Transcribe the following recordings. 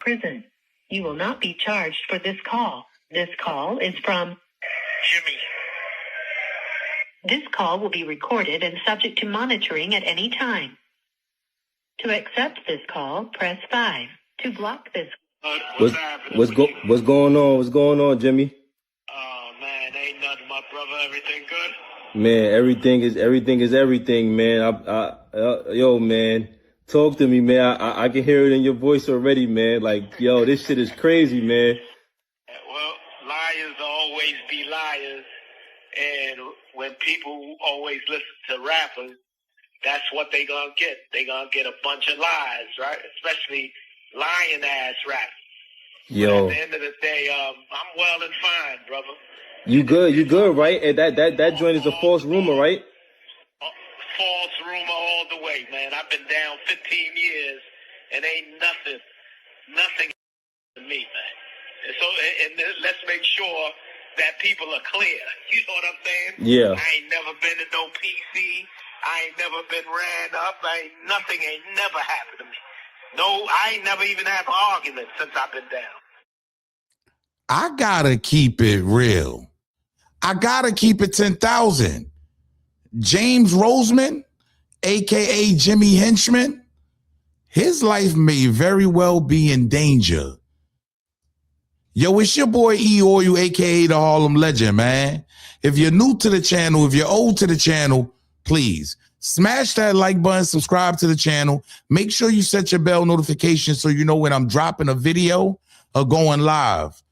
Prison. You will not be charged for this call. This call is from Jimmy. This call will be recorded and subject to monitoring at any time. To accept this call, press 5. To block this. What's going on? What's going on, Jimmy? Oh man, ain't nothing, my brother. Everything good? Man, everything is everything, man. Yo, man, talk to me, man. I can hear it in your voice already, man. Like, yo, this shit is crazy, man. Well, liars always be liars, and when people always listen to rappers, that's what they gonna get. They gonna get a bunch of lies, right? Especially lying ass rap. Yo. But at the end of the day, I'm well and fine, brother. You good, right? And that joint is a false rumor, right? False rumor all the way, man. I've been down 15 years, and ain't nothing to me, man. And so, let's make sure that people are clear. You know what I'm saying? Yeah. I ain't never been to no PC. I ain't never been ran up. Nothing ain't never happened to me. No, I ain't never even had an argument since I've been down. I gotta keep it real. I gotta keep it 10,000. James Rosemond, aka Jimmy Henchman, his life may very well be in danger. Yo, it's your boy E Oil, aka the Harlem Legend, man. If you're new to the channel, if you're old to the channel, please smash that like button, subscribe to the channel. Make sure you set your bell notification so you know when I'm dropping a video or going live.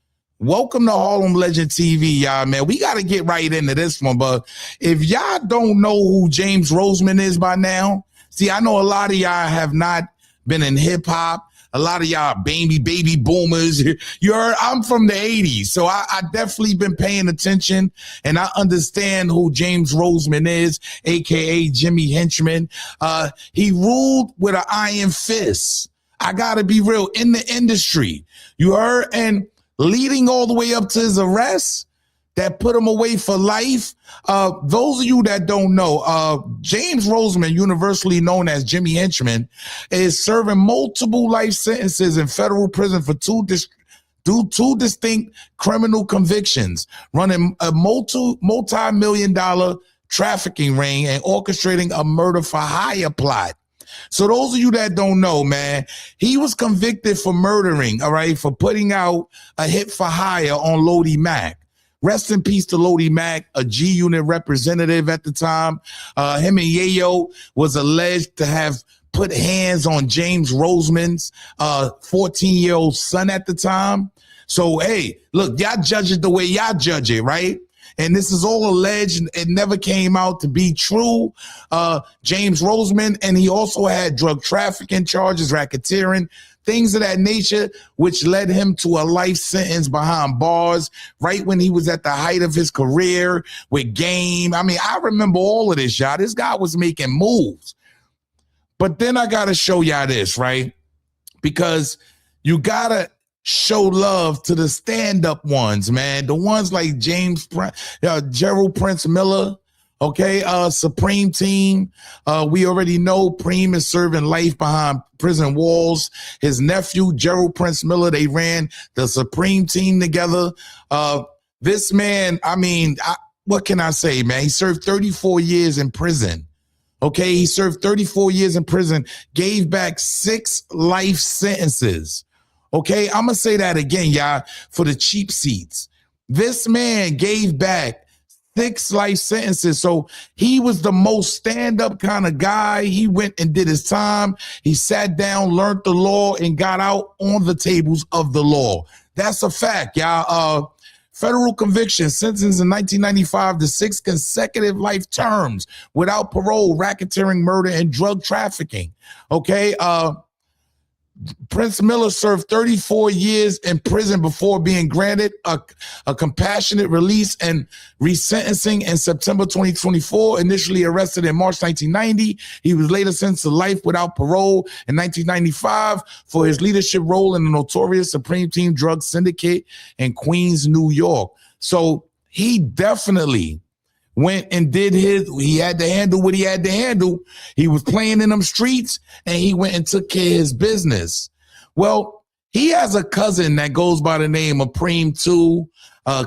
Welcome to Harlem Legend TV, y'all, man. We got to get right into this one, but if y'all don't know who James Rosemond is by now, see, I know a lot of y'all have not been in hip-hop. A lot of y'all baby boomers. You heard, I'm from the 80s, so I definitely been paying attention, and I understand who James Rosemond is, a.k.a. Jimmy Henchman. He ruled with an iron fist. I got to be real, in the industry. You heard? And leading all the way up to his arrest that put him away for life. Those of you that don't know, James Rosemond, universally known as Jimmy Henchman, is serving multiple life sentences in federal prison for two distinct criminal convictions, running a multi-million-dollar trafficking ring and orchestrating a murder for hire plot. So those of you that don't know, man, he was convicted for murdering, all right, for putting out a hit for hire on Lodi Mac. Rest in peace to Lodi Mac, a G-Unit representative at the time. Him and Yayo was alleged to have put hands on James Rosemond's 14-year-old son at the time. So, hey, look, y'all judge it the way y'all judge it, right? And this is all alleged. It never came out to be true. James Rosemond, and he also had drug trafficking charges, racketeering, things of that nature, which led him to a life sentence behind bars right when he was at the height of his career with Game. I mean, I remember all of this, y'all. This guy was making moves. But then I got to show y'all this, right? Because you got to show love to the stand-up ones, man. The ones like Gerald Prince Miller, okay, supremeteam. We already know PREME is serving life behind prison walls. His nephew, Gerald Prince Miller, they ran the supremeteam together. This man, I mean, what can I say, man? He served 34 years in prison. Okay, he served 34 years in prison, gave back 6 life sentences. Okay, I'm going to say that again, y'all, for the cheap seats. This man gave back 6 life sentences. So he was the most stand-up kind of guy. He went and did his time. He sat down, learned the law, and got out on the tables of the law. That's a fact, y'all. Federal conviction, sentenced in 1995 to 6 consecutive life terms without parole, racketeering, murder, and drug trafficking. Okay, Prince Miller served 34 years in prison before being granted a compassionate release and resentencing in September 2024. Initially arrested in March 1990, he was later sentenced to life without parole in 1995 for his leadership role in the notorious supremeteam drug syndicate in Queens, New York. So he definitely went and did he had to handle what he had to handle. He was playing in them streets, and he went and took care of his business. Well, He has a cousin that goes by the name of PREME 2,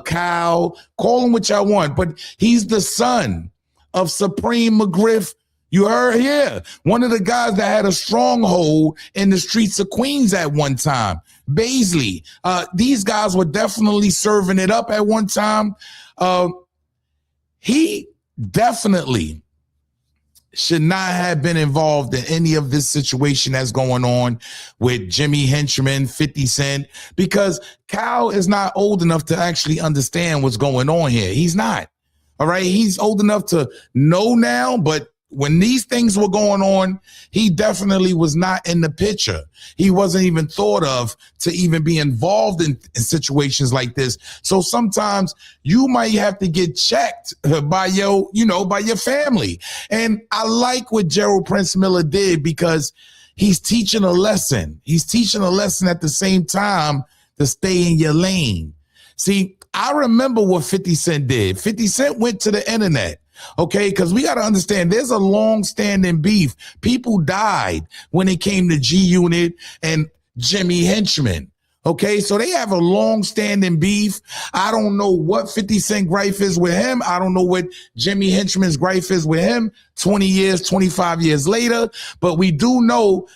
Kyle, call him what y'all want, but he's the son of Supremeteam. You heard here, one of the guys that had a stronghold in the streets of Queens at one time. Baisley, these guys were definitely serving it up at one time. He definitely should not have been involved in any of this situation that's going on with Jimmy Henchman, 50 Cent, because Kyle is not old enough to actually understand what's going on here. He's not. All right. He's old enough to know now, but when these things were going on, he definitely was not in the picture. He wasn't even thought of to even be involved in situations like this. So sometimes you might have to get checked by by your family. And I like what Gerald Prince Miller did because he's teaching a lesson. He's teaching a lesson at the same time to stay in your lane. See, I remember what 50 Cent did. 50 Cent went to the internet. Okay, because we got to understand there's a long-standing beef. People died when it came to G-Unit and Jimmy Henchman. Okay, so they have a long-standing beef. I don't know what 50 Cent gripe is with him. I don't know what Jimmy Henchman's gripe is with him 20 years, 25 years later. But we do know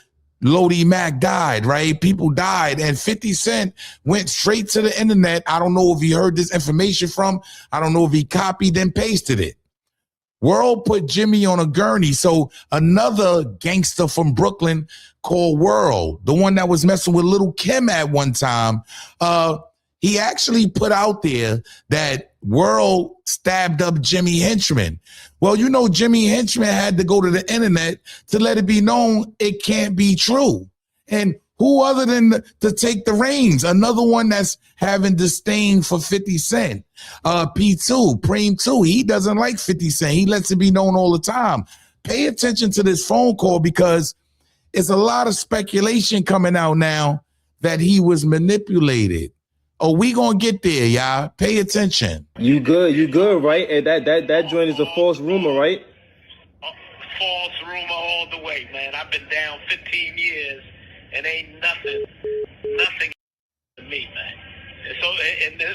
Lodi Mac died, right? People died, and 50 Cent went straight to the internet. I don't know if he heard this information from. I don't know if he copied and pasted it. World put Jimmy on a gurney. So another gangster from Brooklyn called World, the one that was messing with Little Kim at one time, he actually put out there that World stabbed up Jimmy Henchman. Well, Jimmy Henchman had to go to the internet to let it be known it can't be true. And who other than to take the reins? Another one that's having disdain for 50 Cent. P2, PREME 2, he doesn't like 50 Cent. He lets it be known all the time. Pay attention to this phone call because it's a lot of speculation coming out now that he was manipulated. Oh, we gonna get there, y'all. Pay attention. You good, right? And that joint is a false rumor, right? False rumor all the way, man. I've been down 15 years. And ain't nothing to me, man. And so,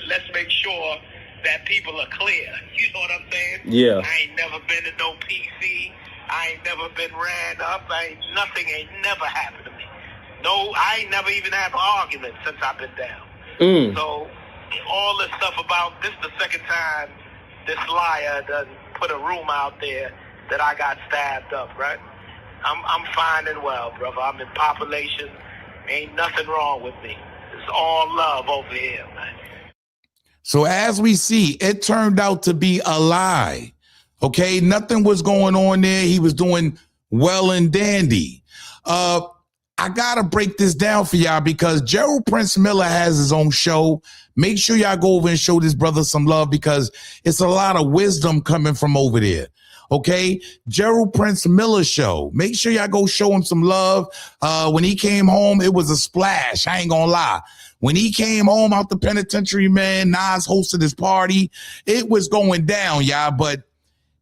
let's make sure that people are clear. You know what I'm saying? Yeah. I ain't never been to no PC. I ain't never been ran up. Nothing ain't never happened to me. No, I ain't never even had an argument since I've been down. So, all this stuff about this the second time this liar done put a rumor out there that I got stabbed up, right? I'm fine and well, brother. I'm in population. Ain't nothing wrong with me. It's all love over here, man. So as we see, it turned out to be a lie. Okay, nothing was going on there. He was doing well and dandy. I gotta break this down for y'all because Gerald Prince Miller has his own show. Make sure y'all go over and show this brother some love because it's a lot of wisdom coming from over there. Okay, Gerald Prince Miller show. Make sure y'all go show him some love. When he came home, it was a splash. I ain't gonna lie. When he came home out the penitentiary, man, Nas hosted his party. It was going down, y'all. But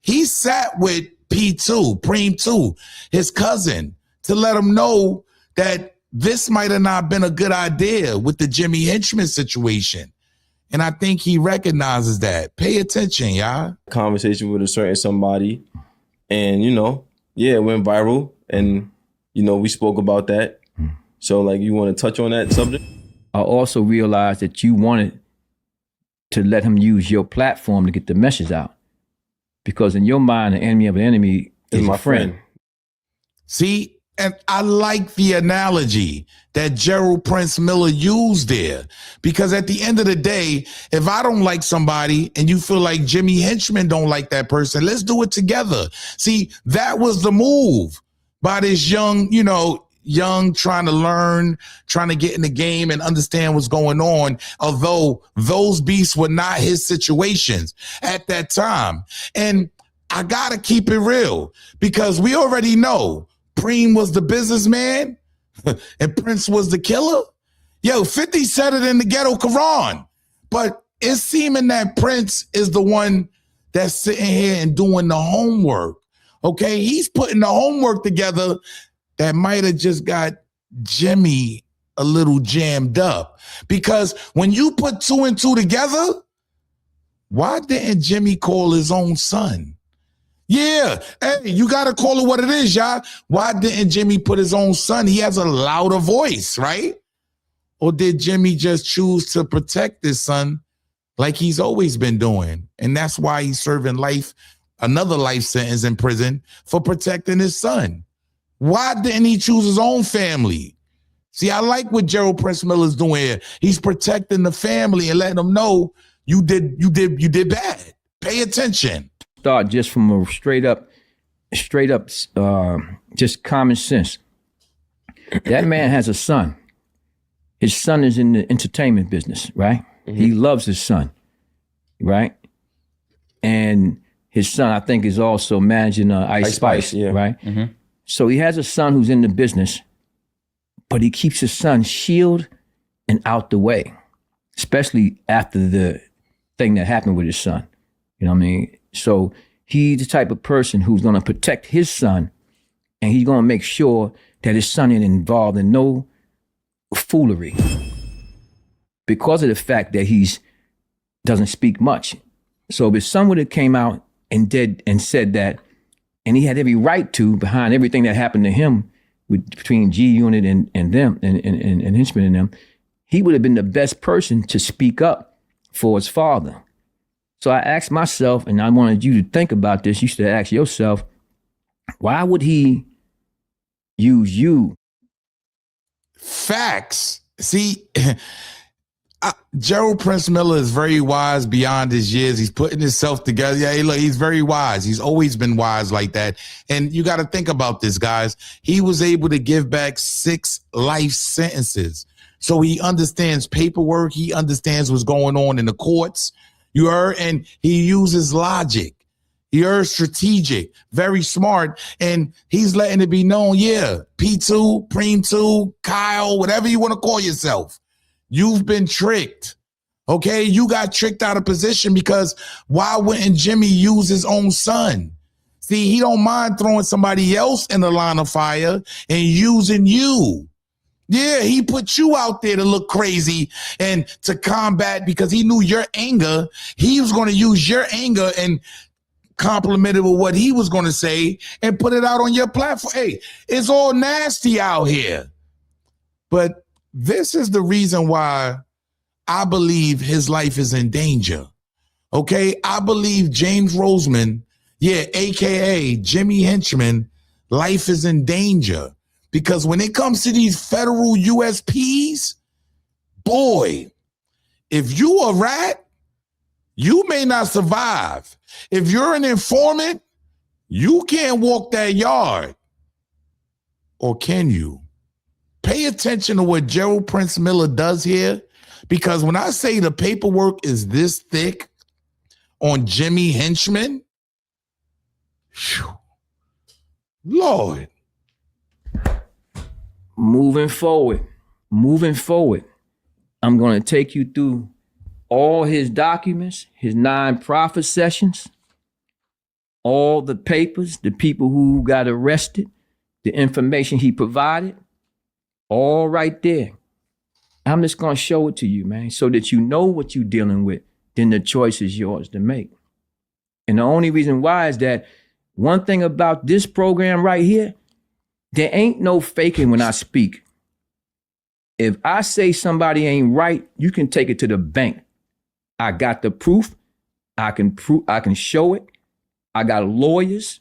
he sat with P2, PREME 2, his cousin, to let him know that this might have not been a good idea with the Jimmy Henchman situation. And I think he recognizes that. Pay attention, y'all. Conversation with a certain somebody. And, it went viral. And, we spoke about that. So, you want to touch on that subject? I also realized that you wanted to let him use your platform to get the message out. Because in your mind, the enemy of an enemy is my friend. See? And I like the analogy that Gerald Prince Miller used there, because at the end of the day, if I don't like somebody and you feel like Jimmy Henchman don't like that person, let's do it together. See, that was the move by this young trying to learn, trying to get in the game and understand what's going on, although those beasts were not his situations at that time. And I got to keep it real because we already know PREME was the businessman and Prince was the killer. Yo, 50 said it in the Ghetto Quran, but it's seeming that Prince is the one that's sitting here and doing the homework. Okay, he's putting the homework together that might have just got Jimmy a little jammed up. Because when you put 2 and 2 together, why didn't Jimmy call his own son? Yeah, hey, you got to call it what it is, y'all. Why didn't Jimmy put his own son? He has a louder voice, right? Or did Jimmy just choose to protect his son like he's always been doing? And that's why he's serving another life sentence in prison for protecting his son. Why didn't he choose his own family? See, I like what Gerald Prince Miller's doing here. He's protecting the family and letting them know you did bad. Pay attention. Start just from a straight up, just common sense. That man has a son. His son is in the entertainment business, right? Mm-hmm. He loves his son, right? And his son, I think, is also managing Ice Spice, yeah. Right? Mm-hmm. So he has a son who's in the business, but he keeps his son shielded and out the way, especially after the thing that happened with his son. You know what I mean? So he's the type of person who's going to protect his son, and he's going to make sure that his son ain't involved in no foolery because of the fact that he's doesn't speak much. So if his son would have came out and did and said that, and he had every right to, behind everything that happened to him between G Unit and them and Henchman and them, he would have been the best person to speak up for his father. So I asked myself, and I wanted you to think about this. You should ask yourself, why would he use you? Facts. See, Gerald Prince Miller is very wise beyond his years. He's putting himself together. Yeah, look, he's very wise. He's always been wise like that. And you got to think about this, guys. He was able to give back 6 life sentences. So he understands paperwork. He understands what's going on in the courts. You heard? And he uses logic. You're strategic, very smart, and he's letting it be known, yeah, P2, PREME 2, Kyle, whatever you want to call yourself. You've been tricked, okay? You got tricked out of position because why wouldn't Jimmy use his own son? See, he don't mind throwing somebody else in the line of fire and using you. Yeah, he put you out there to look crazy and to combat because he knew your anger. He was going to use your anger and complimented with what he was going to say and put it out on your platform. Hey, it's all nasty out here. But this is the reason why I believe his life is in danger. Okay, I believe James Rosemond, yeah, AKA Jimmy Henchman, life is in danger. Because when it comes to these federal USPs, boy, if you a rat, you may not survive. If you're an informant, you can't walk that yard. Or can you? Pay attention to what Gerald Prince Miller does here. Because when I say the paperwork is this thick on Jimmy Henchman, whew, Lord. Moving forward, I'm going to take you through all his documents, his 9 profit sessions, all the papers, the people who got arrested, the information he provided, all right there. I'm just going to show it to you, man, so that you know what you're dealing with. Then the choice is yours to make. And the only reason why is that one thing about this program right here, there ain't no faking when I speak. If I say somebody ain't right, you can take it to the bank. I got the proof. I can show it. I got lawyers.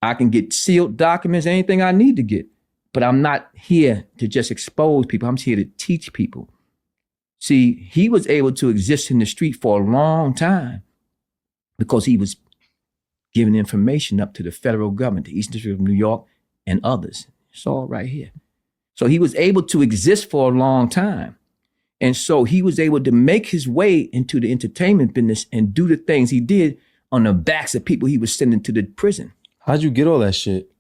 I can get sealed documents, anything I need to get. But I'm not here to just expose people. I'm here to teach people. See, he was able to exist in the street for a long time because he was giving information up to the federal government, the Eastern District of New York, and others. It's all right here. So he was able to exist for a long time. And so he was able to make his way into the entertainment business and do the things he did on the backs of people he was sending to the prison. How'd you get all that shit?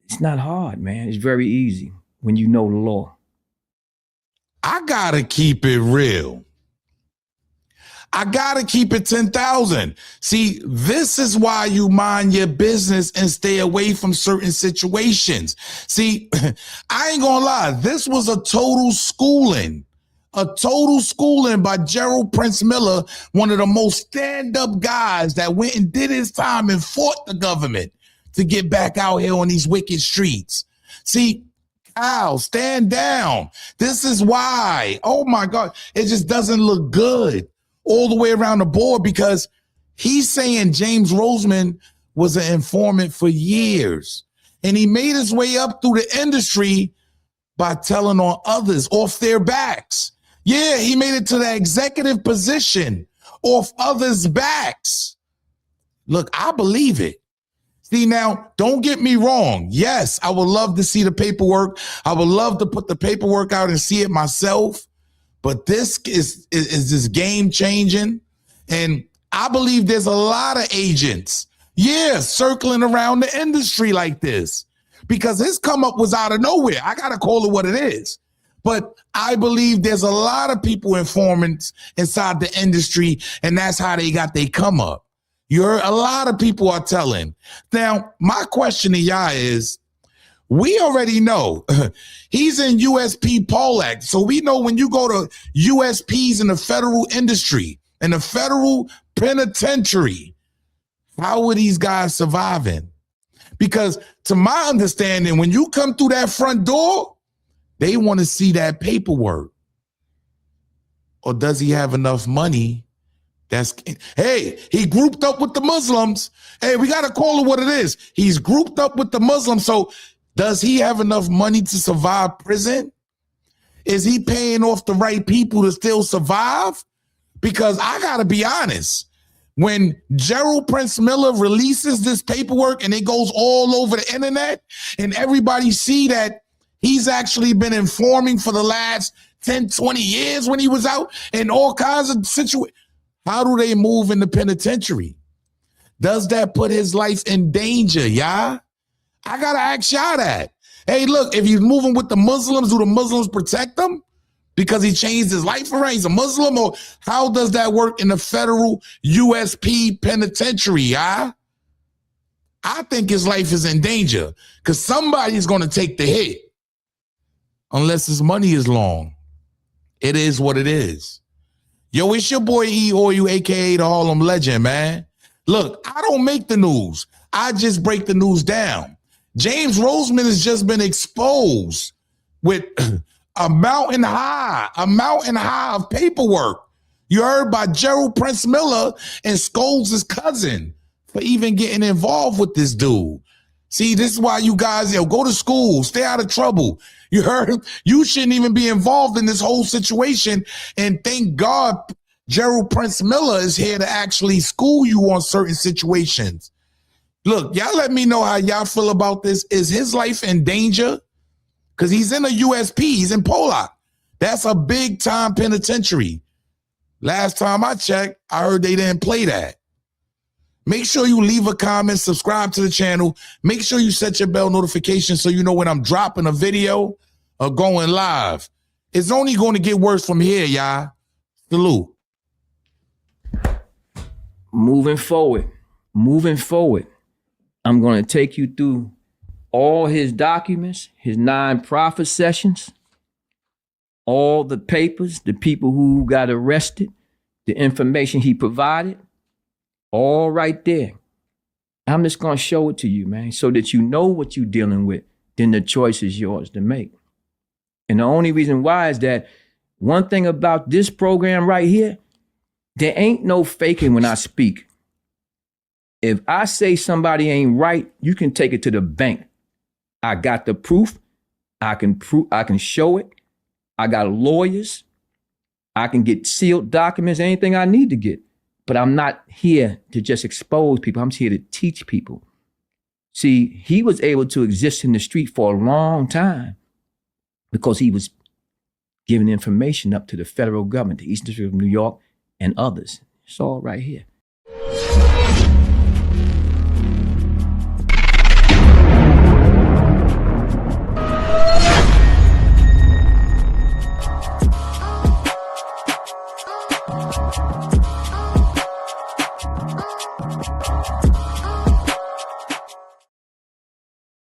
It's not hard, man. It's very easy when you know the law. I gotta keep it real. I gotta keep it 10,000. See, this is why you mind your business and stay away from certain situations. See, I ain't gonna lie. This was a total schooling by Gerald Prince Miller, one of the most stand-up guys that went and did his time and fought the government to get back out here on these wicked streets. See, Kyle, stand down. This is why. Oh my God. It just doesn't look good all the way around the board, because he's saying James Rosemond was an informant for years. And he made his way up through the industry by telling on others off their backs. Yeah, he made it to the executive position off others' backs. Look, I believe it. See, now, don't get me wrong. Yes, I would love to see the paperwork. I would love to put the paperwork out and see it myself. But this is this game changing. And I believe there's a lot of agents, circling around the industry like this, because his come up was out of nowhere. I got to call it what it is. But I believe there's a lot of people, informants inside the industry, and that's how they got their come up. A lot of people are telling. Now, my question to y'all is, we already know he's in usppollock. So we know when you go to USPs in the federal industry, in the federal penitentiary, how are these guys surviving? Because to my understanding, when you come through that front door, they want to see that paperwork. Or does he have enough money? Hey, he grouped up with the Muslims. Hey, we got to call it what it is. He's grouped up with the Muslims. So does he have enough money to survive prison? Is he paying off the right people to still survive? Because I got to be honest, when Gerald Prince Miller releases this paperwork and it goes all over the internet and everybody see that he's actually been informing for the last 10, 20 years when he was out in all kinds of situations, how do they move in the penitentiary? Does that put his life in danger, y'all? I got to ask y'all that. Hey, look, if he's moving with the Muslims, do the Muslims protect him because he changed his life around? He's a Muslim? Or how does that work in the federal USP penitentiary, y'all? I think his life is in danger because somebody's going to take the hit unless his money is long. It is what it is. Yo, it's your boy E. Oil, a.k.a. the Harlem Legend, man. Look, I don't make the news. I just break the news down. James Rosemond has just been exposed with a mountain high of paperwork. You heard by Gerald Prince Miller and Scholes' cousin for even getting involved with this dude. See, this is why you guys, go to school, stay out of trouble. You heard him? You shouldn't even be involved in this whole situation. And thank God Gerald Prince Miller is here to actually school you on certain situations. Look, y'all let me know how y'all feel about this. Is his life in danger? Because he's in a USP. He's in Pollock. That's a big time penitentiary. Last time I checked, I heard they didn't play that. Make sure you leave a comment, subscribe to the channel. Make sure you set your bell notification so you know when I'm dropping a video or going live. It's only going to get worse from here, y'all. Salute. Moving forward, I'm going to take you through all his documents, his 9 profit sessions, all the papers, the people who got arrested, the information he provided, all right there. I'm just going to show it to you, man, so that you know what you're dealing with. Then the choice is yours to make. And the only reason why is that one thing about this program right here, there ain't no faking when I speak. If I say somebody ain't right, you can take it to the bank. I got the proof. I can show it. I got lawyers. I can get sealed documents, anything I need to get. But I'm not here to just expose people. I'm here to teach people. See, he was able to exist in the street for a long time because he was giving information up to the federal government, the Eastern District of New York, and others. It's all right here.